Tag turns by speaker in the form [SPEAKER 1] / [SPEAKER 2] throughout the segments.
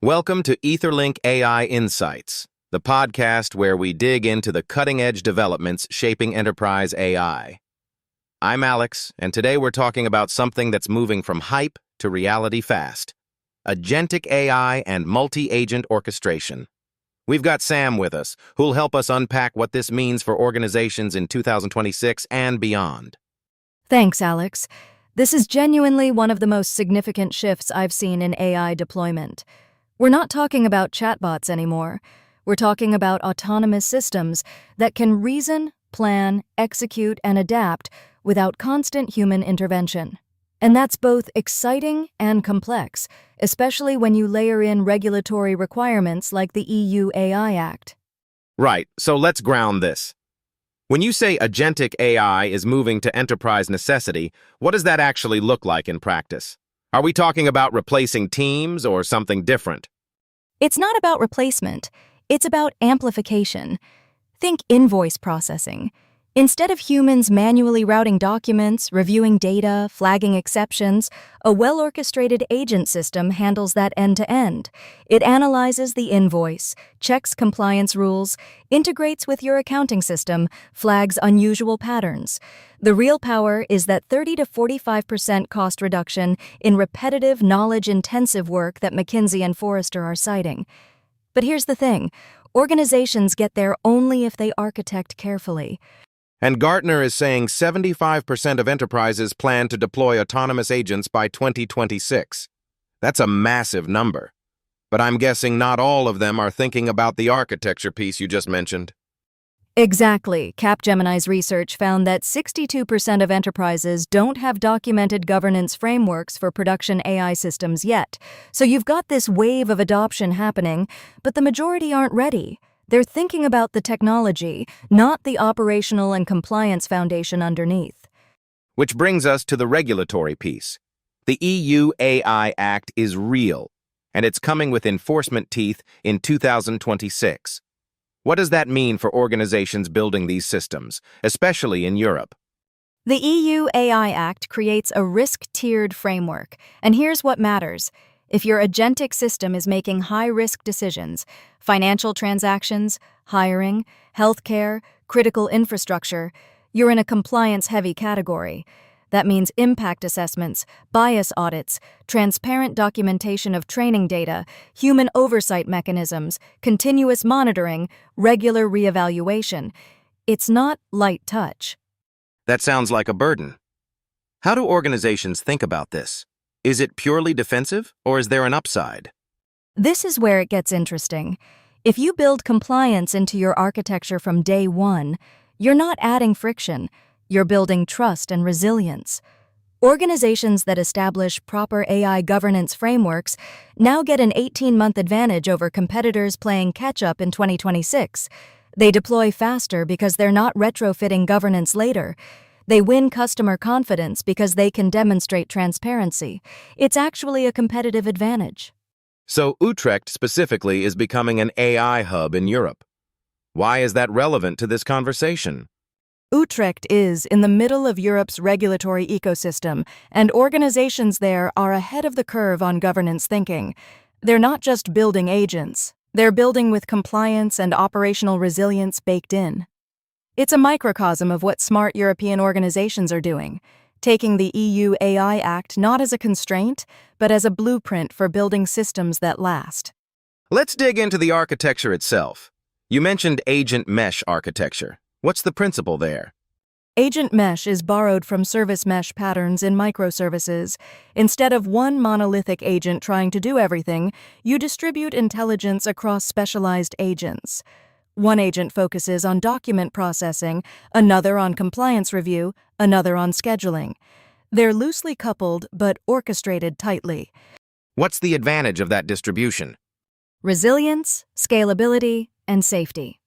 [SPEAKER 1] Welcome to EtherLink AI Insights, the podcast where we dig into the cutting-edge developments shaping enterprise AI. I'm Alex, and today we're talking about something that's moving from hype to reality fast: Agentic AI and Multi-Agent Orchestration. We've got Sam with us, who'll help us unpack what this means for organizations in 2026 and beyond.
[SPEAKER 2] Thanks, Alex. This is genuinely one of the most significant shifts I've seen in AI deployment. We're not talking about chatbots anymore. We're talking about autonomous systems that can reason, plan, execute, and adapt without constant human intervention. And that's both exciting and complex, especially when you layer in regulatory requirements like the EU AI Act.
[SPEAKER 1] Right, so let's ground this. When you say Agentic AI is moving to enterprise necessity, what does that actually look like in practice? Are we talking about replacing teams or something different?
[SPEAKER 2] It's not about replacement. It's about amplification. Think invoice processing. Instead of humans manually routing documents, reviewing data, flagging exceptions, a well-orchestrated agent system handles that end-to-end. It analyzes the invoice, checks compliance rules, integrates with your accounting system, flags unusual patterns. The real power is that 30 to 45% cost reduction in repetitive, knowledge-intensive work that McKinsey and Forester are citing. But here's the thing: organizations get there only if they architect carefully.
[SPEAKER 1] And Gartner is saying 75% of enterprises plan to deploy autonomous agents by 2026. That's a massive number. But I'm guessing not all of them are thinking about the architecture piece you just mentioned.
[SPEAKER 2] Exactly. Capgemonize research found that 62% of enterprises don't have documented governance frameworks for production AI systems yet. So you've got this wave of adoption happening, but the majority aren't ready. They're thinking about the technology, not the operational and compliance foundation underneath.
[SPEAKER 1] Which brings us to the regulatory piece. The EU AI Act is real, and it's coming with enforcement teeth in 2026. What does that mean for organizations building these systems, especially in Europe?
[SPEAKER 2] The EU AI Act creates a risk-tiered framework, and here's what matters. If your agentic system is making high-risk decisions, financial transactions, hiring, healthcare, critical infrastructure, you're in a compliance-heavy category. That means impact assessments, bias audits, transparent documentation of training data, human oversight mechanisms, continuous monitoring, regular reevaluation. It's not light touch.
[SPEAKER 1] That sounds like a burden. How do organizations think about this? Is it purely defensive, or is there an upside?
[SPEAKER 2] This is where it gets interesting. If you build compliance into your architecture from day one, you're not adding friction, you're building trust and resilience. Organizations that establish proper AI governance frameworks now get an 18-month advantage over competitors playing catch-up in 2026. They deploy faster because they're not retrofitting governance later. They win customer confidence because they can demonstrate transparency. It's actually a competitive advantage.
[SPEAKER 1] So Utrecht specifically is becoming an AI hub in Europe. Why is that relevant to this conversation?
[SPEAKER 2] Utrecht is in the middle of Europe's regulatory ecosystem, and organizations there are ahead of the curve on governance thinking. They're not just building agents. They're building with compliance and operational resilience baked in. It's a microcosm of what smart European organizations are doing, taking the EU AI Act not as a constraint, but as a blueprint for building systems that last.
[SPEAKER 1] Let's dig into the architecture itself. You mentioned agent mesh architecture. What's the principle there?
[SPEAKER 2] Agent mesh is borrowed from service mesh patterns in microservices. Instead of one monolithic agent trying to do everything, you distribute intelligence across specialized agents. One agent focuses on document processing, another on compliance review, another on scheduling. They're loosely coupled but orchestrated tightly.
[SPEAKER 1] What's the advantage of that distribution?
[SPEAKER 2] Resilience, scalability, and safety.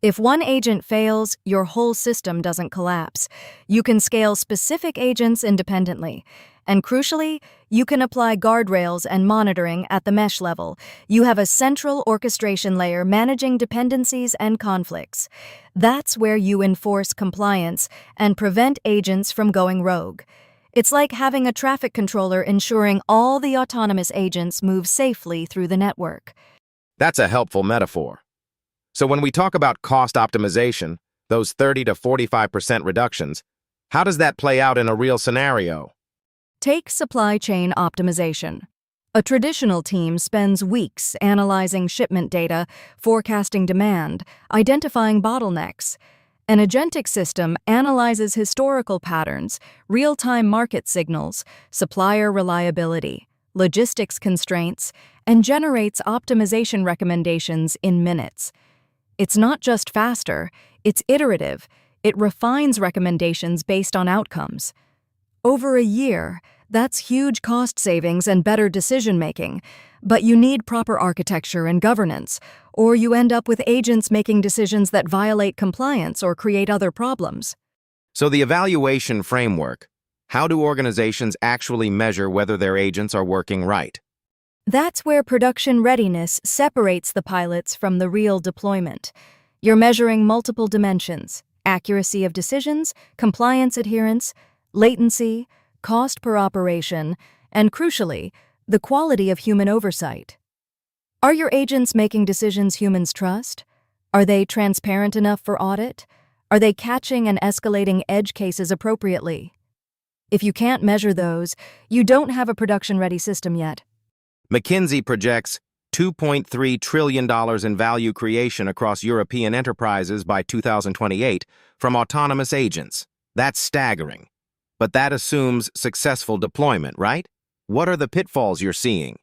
[SPEAKER 2] If one agent fails, your whole system doesn't collapse. You can scale specific agents independently. And crucially, you can apply guardrails and monitoring at the mesh level. You have a central orchestration layer managing dependencies and conflicts. That's where you enforce compliance and prevent agents from going rogue. It's like having a traffic controller ensuring all the autonomous agents move safely through the network.
[SPEAKER 1] That's a helpful metaphor. So when we talk about cost optimization, those 30 to 45% reductions, how does that play out in a real scenario?
[SPEAKER 2] Take supply chain optimization. A traditional team spends weeks analyzing shipment data, forecasting demand, identifying bottlenecks. An agentic system analyzes historical patterns, real-time market signals, supplier reliability, logistics constraints, and generates optimization recommendations in minutes. It's not just faster, it's iterative. It refines recommendations based on outcomes. Over a year, that's huge cost savings and better decision-making, but you need proper architecture and governance, or you end up with agents making decisions that violate compliance or create other problems.
[SPEAKER 1] So the evaluation framework, how do organizations actually measure whether their agents are working right?
[SPEAKER 2] That's where production readiness separates the pilots from the real deployment. You're measuring multiple dimensions: accuracy of decisions, compliance adherence, latency, cost per operation, and crucially, the quality of human oversight. Are your agents making decisions humans trust? Are they transparent enough for audit? Are they catching and escalating edge cases appropriately? If you can't measure those, you don't have a production-ready system yet.
[SPEAKER 1] McKinsey projects $2.3 trillion in value creation across European enterprises by 2028 from autonomous agents. That's staggering. But that assumes successful deployment, right? What are the pitfalls you're seeing?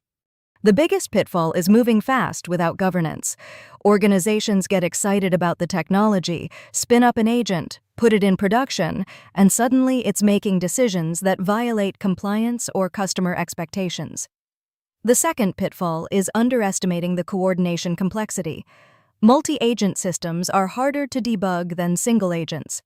[SPEAKER 2] The biggest pitfall is moving fast without governance. Organizations get excited about the technology, spin up an agent, put it in production, and suddenly it's making decisions that violate compliance or customer expectations. The second pitfall is underestimating the coordination complexity. Multi-agent systems are harder to debug than single agents.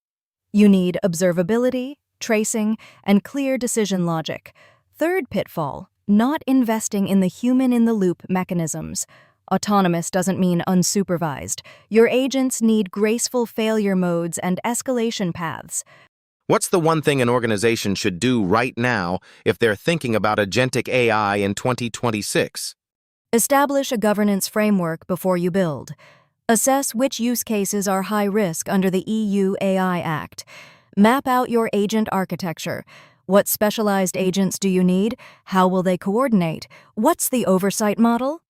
[SPEAKER 2] You need observability, tracing, and clear decision logic. Third pitfall, not investing in the human-in-the-loop mechanisms. Autonomous doesn't mean unsupervised. Your agents need graceful failure modes and escalation paths.
[SPEAKER 1] What's the one thing an organization should do right now if they're thinking about agentic AI in 2026?
[SPEAKER 2] Establish a governance framework before you build. Assess which use cases are high risk under the EU AI Act. Map out your agent architecture. What specialized agents do you need? How will they coordinate? What's the oversight model?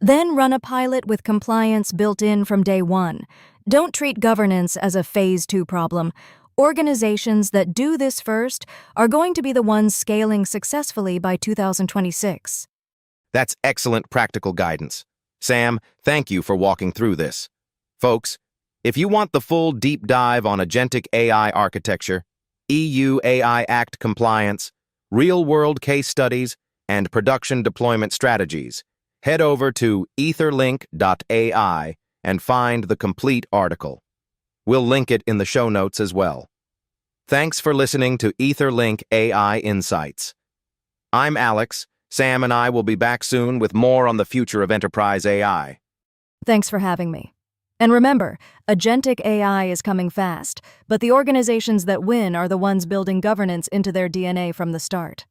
[SPEAKER 2] Then run a pilot with compliance built in from day one. Don't treat governance as a phase 2 problem. Organizations that do this first are going to be the ones scaling successfully by 2026.
[SPEAKER 1] That's excellent practical guidance. Sam, thank you for walking through this. Folks, if you want the full deep dive on agentic AI architecture, EU AI Act compliance, real-world case studies, and production deployment strategies, head over to etherlink.ai and find the complete article. We'll link it in the show notes as well. Thanks for listening to EtherLink AI Insights. I'm Alex. Sam and I will be back soon with more on the future of enterprise AI.
[SPEAKER 2] Thanks for having me. And remember, agentic AI is coming fast, but the organizations that win are the ones building governance into their DNA from the start.